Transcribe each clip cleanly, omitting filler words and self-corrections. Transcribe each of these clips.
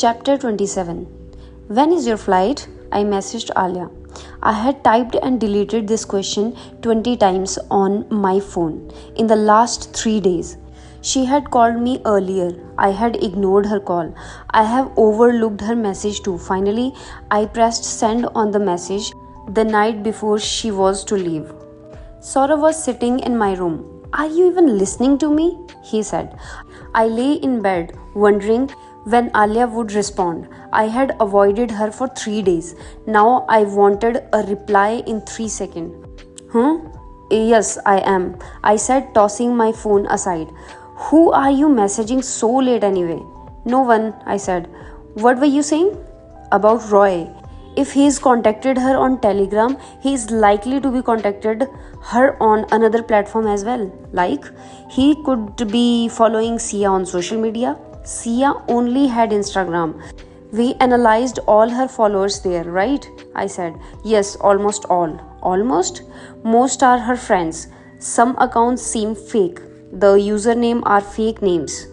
Chapter 27. When is your flight? I messaged Alia. I had typed and deleted this question 20 times on my phone in the last 3 days. She had called me earlier. I had ignored her call. I have overlooked her message too. Finally, I pressed send on the message the night before she was to leave. Saurav was sitting in my room. Are you even listening to me? He said. I lay in bed, wondering when Alia would respond. I had avoided her for 3 days. Now I wanted a reply in 3 seconds. Yes, I am, I said, tossing my phone aside. Who are you messaging so late anyway? No one, I said. What were you saying? About Roy. If he's contacted her on Telegram, he is likely to be contacted her on another platform as well. Like, he could be following Sia on social media. Sia only had Instagram. We analyzed all her followers there, right? I said. Yes, almost all. Almost? Most are her friends. Some accounts seem fake. The username are fake names.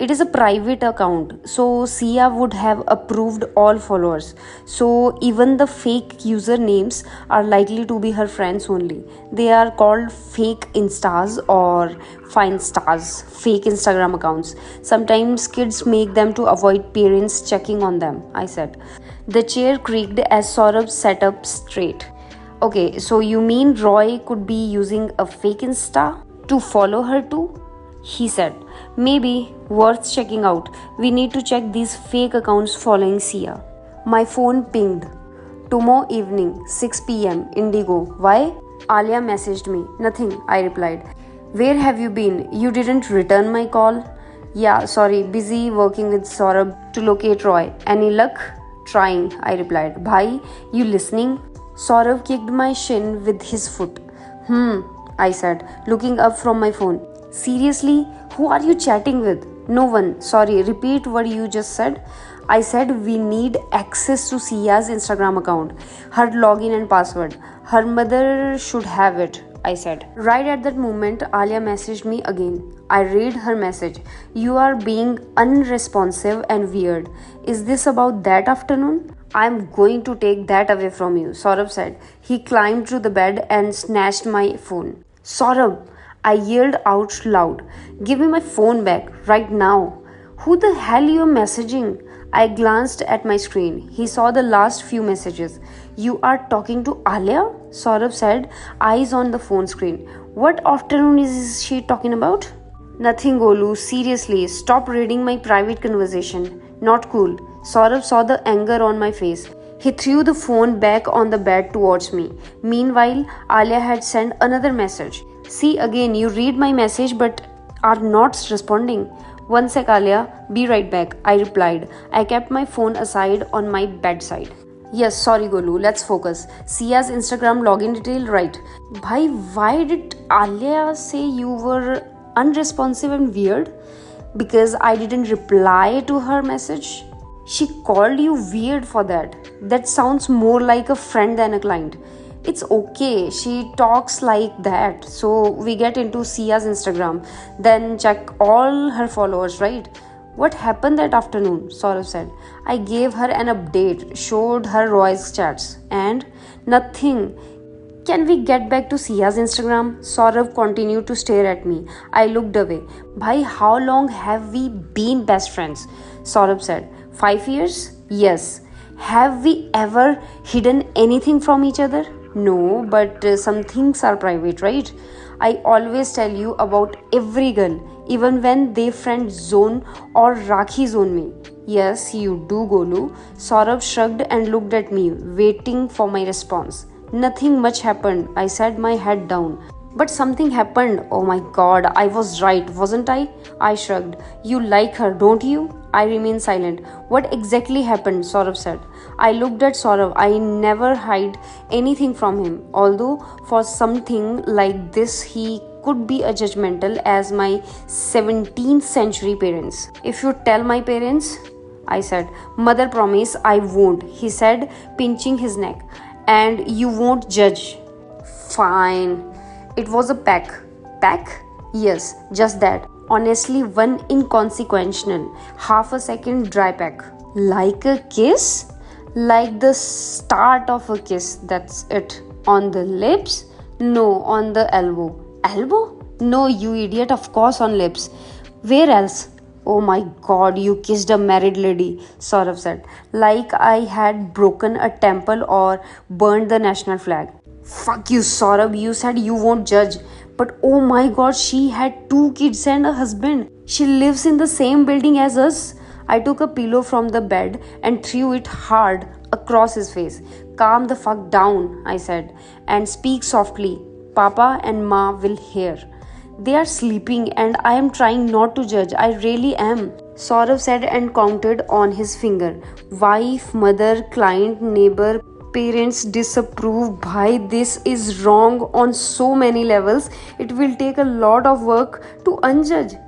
It is a private account, so Sia would have approved all followers. So even the fake usernames are likely to be her friends only. They are called fake Instas or Finstars, fake Instagram accounts. Sometimes kids make them to avoid parents checking on them, I said. The chair creaked as Saurabh sat up straight. Okay, so you mean Roy could be using a fake Insta to follow her too? He said. Maybe, worth checking out. We need to check these fake accounts following Sia. My phone pinged. Tomorrow evening, 6 p.m. Indigo. Why? Alia messaged me. Nothing, I replied. Where have you been? You didn't return my call? Yeah, sorry, busy working with Saurabh to locate Roy. Any luck? Trying, I replied. Bhai, you listening? Saurabh kicked my shin with his foot. I said, looking up from my phone. Seriously? Who are you chatting with? No one. Sorry, repeat what you just said. I said we need access to Sia's Instagram account, her login and password. Her mother should have it, I said. Right at that moment, Alia messaged me again. I read her message. You are being unresponsive and weird. Is this about that afternoon? I'm going to take that away from you, Saurabh said. He climbed to the bed and snatched my phone. Saurabh, I yelled out loud. Give me my phone back, right now. Who the hell you are messaging? I glanced at my screen. He saw the last few messages. You are talking to Alia? Saurabh said, eyes on the phone screen. What afternoon is she talking about? Nothing, Golu. Seriously, stop reading my private conversation. Not cool. Saurabh saw the anger on my face. He threw the phone back on the bed towards me. Meanwhile, Alia had sent another message. See, again, you read my message but are not responding. One sec, Alia. Be right back, I replied. I kept my phone aside on my bedside. Yes, sorry, Golu. Let's focus. Sia's Instagram login detail, right. Bhai, why did Alia say you were unresponsive and weird? Because I didn't reply to her message? She called you weird for that. That sounds more like a friend than a client. It's okay, she talks like that. So we get into Sia's Instagram, then check all her followers, right? What happened that afternoon? Saurabh said. I gave her an update, showed her Roy's chats, and nothing. Can we get back to Sia's Instagram? Saurabh continued to stare at me. I looked away. Bhai, how long have we been best friends? Saurabh said. 5 years? Yes. Have we ever hidden anything from each other? No, but some things are private, right? I always tell you about every girl, even when they friend zone or Rakhi zone me. Yes, you do, Golu. Saurabh shrugged and looked at me, waiting for my response. Nothing much happened. I set my head down. But something happened. Oh my god, I was right, wasn't I? I shrugged. You like her, don't you? I remained silent. What exactly happened? Saurabh said. I looked at Saurabh. I never hide anything from him. Although for something like this, he could be as judgmental as my 17th century parents. If you tell my parents, I said. Mother promise I won't, he said, pinching his neck. And you won't judge. Fine. It was a peck. Peck? Yes, just that. Honestly, one inconsequential, half a second dry peck. Like a kiss? Like the start of a kiss, that's it. On the lips? No, on the elbow. Elbow? No, you idiot, of course on lips. Where else? Oh my god, you kissed a married lady, Saurav said. Like I had broken a temple or burned the national flag. Fuck you, Saurabh, you said you won't judge. But oh my god, she had 2 kids and a husband. She lives in the same building as us. I took a pillow from the bed and threw it hard across his face. Calm the fuck down, I said, and speak softly. Papa and Ma will hear. They are sleeping and I am trying not to judge. I really am. Saurav said and counted on his finger. Wife, mother, client, neighbor, parents disapprove. Bhai, this is wrong on so many levels. It will take a lot of work to unjudge.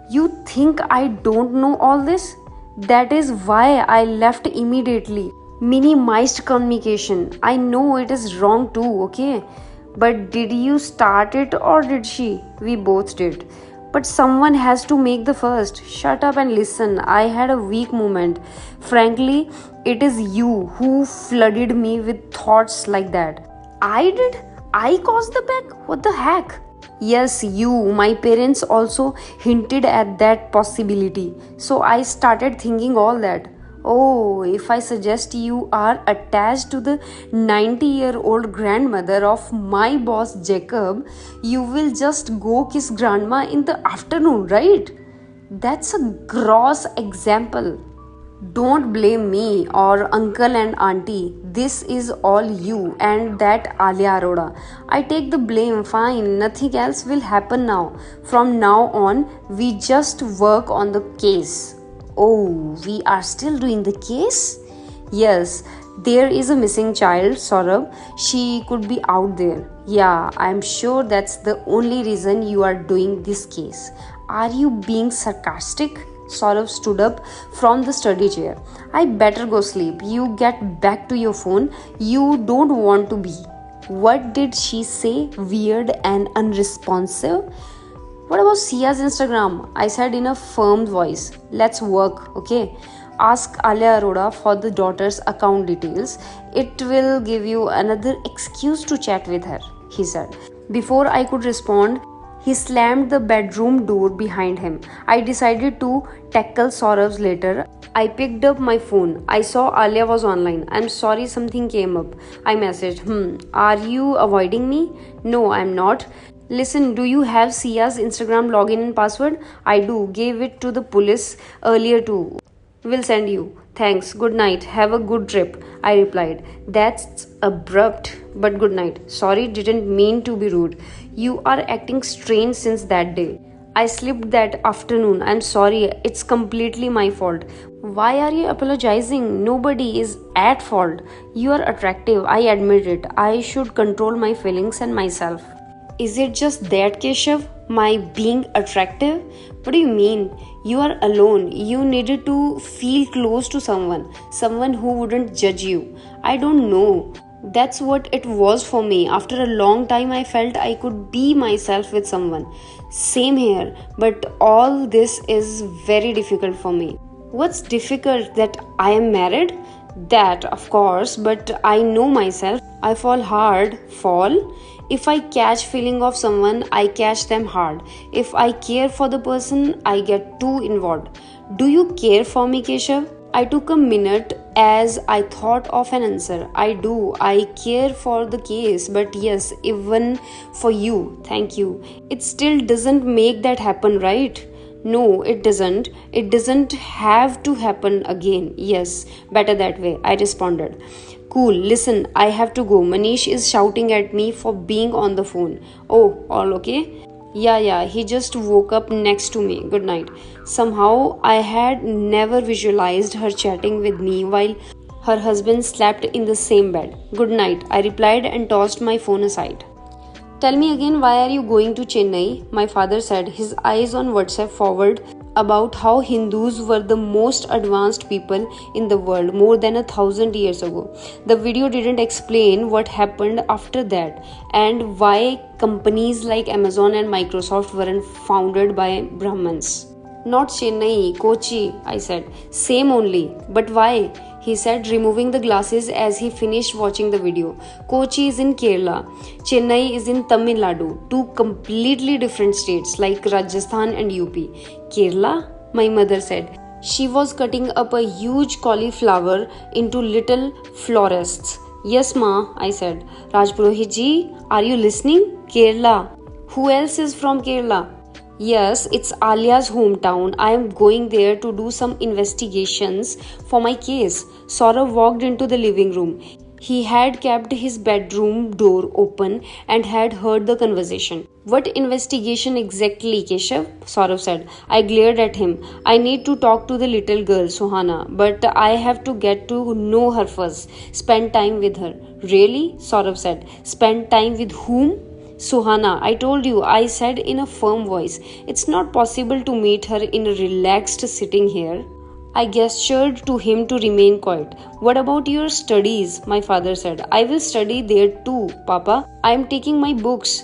You think I don't know all this? That is why I left immediately. Minimized communication. I know it is wrong too, okay? But did you start it or did she? We both did. But someone has to make the first. Shut up and listen. I had a weak moment. Frankly, it is you who flooded me with thoughts like that. I did? I caused the pack? What the heck? Yes, you. My parents also hinted at that possibility. So I started thinking all that. Oh, if I suggest you are attached to the 90-year-old grandmother of my boss Jacob, you will just go kiss grandma in the afternoon, right? That's a gross example. Don't blame me or uncle and auntie. This is all you and that Alia Arora. I take the blame, fine. Nothing else will happen now. From now on, we just work on the case. Oh, we are still doing the case? Yes, there is a missing child, Saurabh. She could be out there. Yeah, I'm sure that's the only reason you are doing this case. Are you being sarcastic? Saurabh stood up from the study chair. I better go sleep. You get back to your phone. You don't want to be. What did she say? Weird and unresponsive? What about Sia's Instagram? I said in a firm voice. Let's work, okay? Ask Alia Arora for the daughter's account details. It will give you another excuse to chat with her, he said. Before I could respond, he slammed the bedroom door behind him. I decided to tackle Saurav's later. I picked up my phone. I saw Alia was online. I'm sorry, something came up. I messaged, are you avoiding me? No, I'm not. Listen, do you have Sia's Instagram login and password? I do. Gave it to the police earlier too. Will send you. Thanks. Good night. Have a good trip. I replied. That's abrupt, but good night. Sorry, didn't mean to be rude. You are acting strange since that day. I slipped that afternoon. I'm sorry. It's completely my fault. Why are you apologizing? Nobody is at fault. You are attractive. I admit it. I should control my feelings and myself. Is it just that, Keshav? My being attractive? What do you mean? You are alone. You needed to feel close to someone who wouldn't judge you. I don't know. That's what it was for me. After a long time, I felt I could be myself with someone. Same here, but all this is very difficult for me. What's difficult? That I am married? That, of course, but I know myself. I fall hard. Fall? If I catch feeling of someone, I catch them hard. If I care for the person, I get too involved. Do you care for me, Keshav? I took a minute as I thought of an answer. I do. I care for the case, but yes, even for you. Thank you. It still doesn't make that happen, right? No, it doesn't. It doesn't have to happen again. Yes, better that way, I responded. Cool, listen, I have to go. Manish is shouting at me for being on the phone. Oh, all okay? Yeah, he just woke up next to me. Good night. Somehow, I had never visualized her chatting with me while her husband slept in the same bed. Good night, I replied and tossed my phone aside. Tell me again, why are you going to Chennai? My father said, his eyes on WhatsApp forward about how Hindus were the most advanced people in the world more than 1,000 years ago. The video didn't explain what happened after that and why companies like Amazon and Microsoft weren't founded by Brahmins. Not Chennai, Kochi, I said. Same only. But why? He said, removing the glasses as he finished watching the video. Kochi is in Kerala. Chennai is in Tamil Nadu. Two completely different states like Rajasthan and UP. Kerala? My mother said. She was cutting up a huge cauliflower into little florets. Yes, ma, I said. Rajpurohit ji, are you listening? Kerala. Who else is from Kerala? Yes, it's Alia's hometown. I am going there to do some investigations for my case. Saurav walked into the living room. He had kept his bedroom door open and had heard the conversation. What investigation exactly, Keshav? Saurav said. I glared at him. I need to talk to the little girl, Suhana, but I have to get to know her first. Spend time with her. Really? Saurav said. Spend time with whom? Suhana, I told you, I said in a firm voice. It's not possible to meet her in a relaxed sitting here. I gestured to him to remain quiet. What about your studies? My father said. I will study there too, Papa. I am taking my books.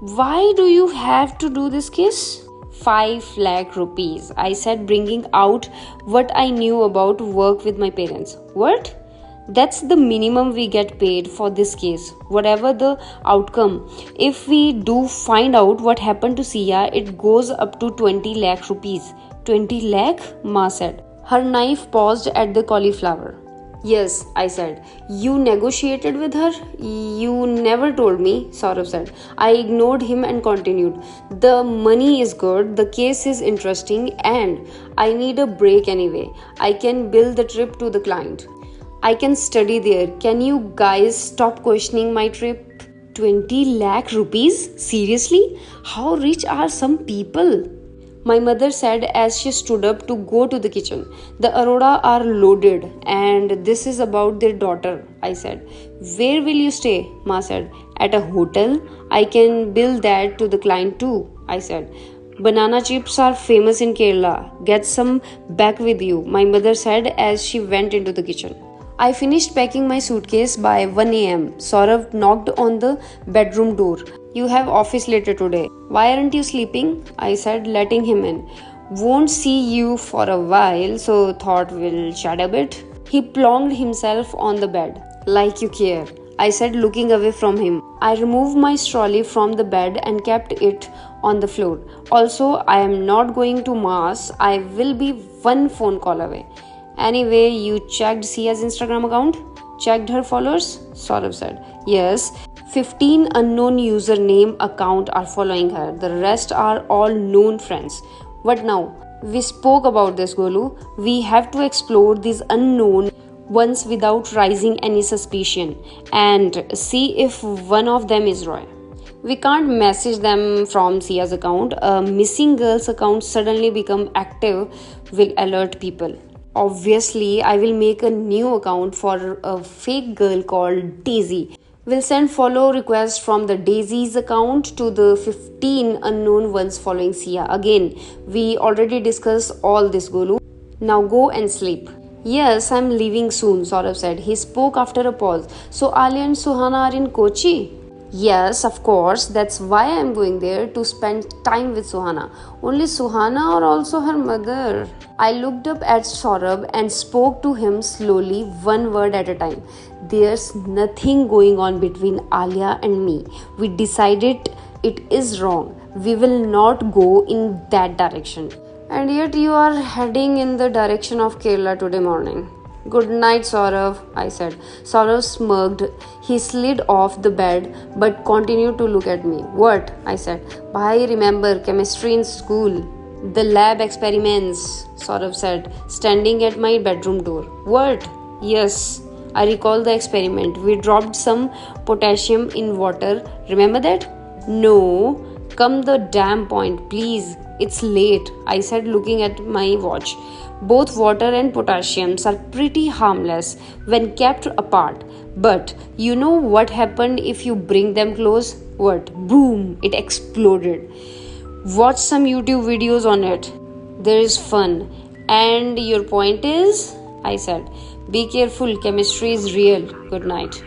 Why do you have to do this case? 5 lakh rupees, I said, bringing out what I knew about work with my parents. What? That's the minimum we get paid for this case. Whatever the outcome, if we do find out what happened to Sia, it goes up to 20 lakh rupees. 20 lakh? Ma said. Her knife paused at the cauliflower. Yes, I said. You negotiated with her? You never told me, Saurav said. I ignored him and continued. The money is good, the case is interesting, and I need a break anyway. I can bill the trip to the client. I can study there. Can you guys stop questioning my trip? 20 lakh rupees? Seriously? How rich are some people? My mother said as she stood up to go to the kitchen. The Arora are loaded and this is about their daughter, I said. Where will you stay? Ma said. At a hotel? I can bill that to the client too, I said. Banana chips are famous in Kerala. Get some back with you, my mother said as she went into the kitchen. I finished packing my suitcase by 1 a.m. Saurav knocked on the bedroom door. You have office later today. Why aren't you sleeping? I said, letting him in. Won't see you for a while, so thought we'll chat a bit. He plonked himself on the bed. Like you care, I said, looking away from him. I removed my trolley from the bed and kept it on the floor. Also, I am not going to Mass. I will be one phone call away. Anyway, you checked Sia's Instagram account? Checked her followers? Saurav said. Yes. 15 unknown username account are following her. The rest are all known friends. What now? We spoke about this, Golu. We have to explore these unknown ones without raising any suspicion and see if one of them is Roy. We can't message them from Sia's account. A missing girl's account suddenly become active will alert people. Obviously, I will make a new account for a fake girl called Daisy. We'll send follow requests from the Daisy's account to the 15 unknown ones following Sia. Again, we already discussed all this, Golu. Now go and sleep. Yes, I'm leaving soon, Saurav said. He spoke after a pause. So Alia and Suhana are in Kochi? Yes, of course. That's why I'm going there, to spend time with Suhana. Only Suhana or also her mother? I looked up at Saurabh and spoke to him slowly, one word at a time. There's nothing going on between Alia and me. We decided it is wrong. We will not go in that direction. And yet you are heading in the direction of Kerala today morning. Good night, Saurav, I said. Saurav smirked. He slid off the bed but continued to look at me. What? I said. I remember chemistry in school. The lab experiments, Saurav said, standing at my bedroom door. What? Yes, I recall the experiment. We dropped some potassium in water. Remember that? No. Come the damn point, please. It's late, I said, looking at my watch. Both water and potassium are pretty harmless when kept apart. But you know what happened if you bring them close? What? Boom! It exploded. Watch some YouTube videos on it. There is fun. And your point is? I said. Be careful, chemistry is real. Good night.